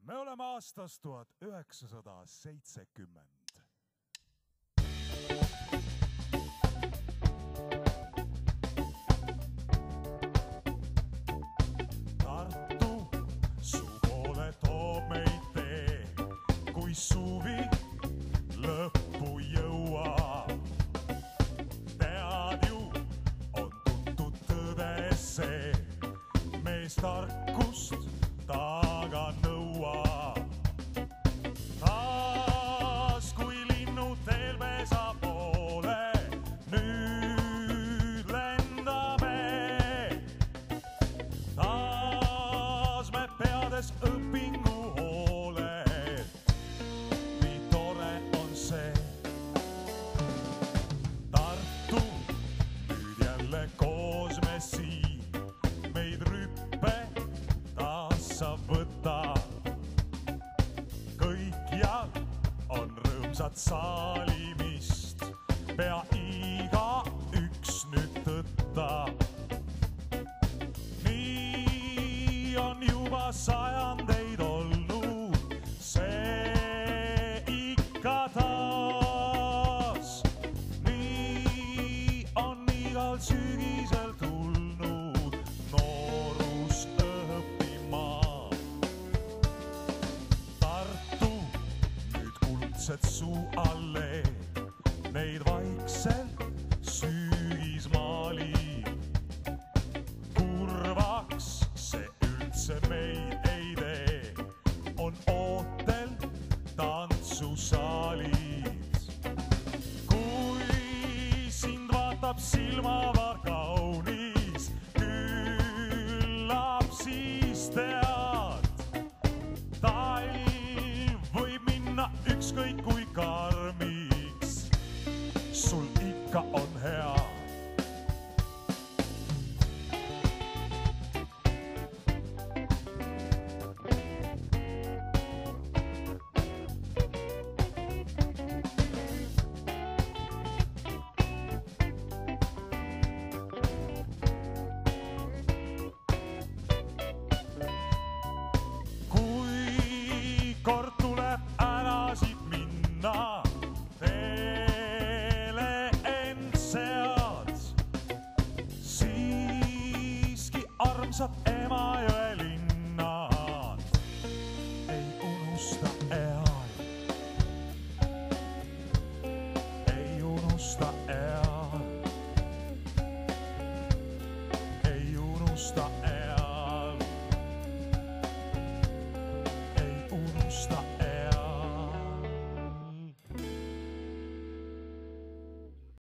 Me oleme aastas 1970. Tartu, su poole toob meid tee, kui suvi lõppu jõuab. Tead ju, on tuntud tõde see, mees tarkust taga nõuab. Taas kui linnud teel pesa poole, nüüd lendame. Taas me peades õpingu hooled, nii tore on see. Tartu, nüüd jälle koos me siin, meid rüppe saab võtta. Kõikjal on rõõmsat saalimist, pea igaüks nüüd tõttab. Nii on juba sajandeid olnud, see ikka taas. Nii on igal sügisel tulnud noorus õppima. Suu alle, neid vaikselt sügis maalib. Kurvaks see üldse meid ei tee, on ootel tantsusaalid. Kui sind vaatab silmavar kaunis, küllap siis tead, talv võib minna ükskõik kui karmiks, sul ikka on hea. Kui kord tuleb ära siit minna, teele end sead, siiski armsad Emajõe linnad, ei unusta eal, ei unusta eal, ei unusta eal, ei unusta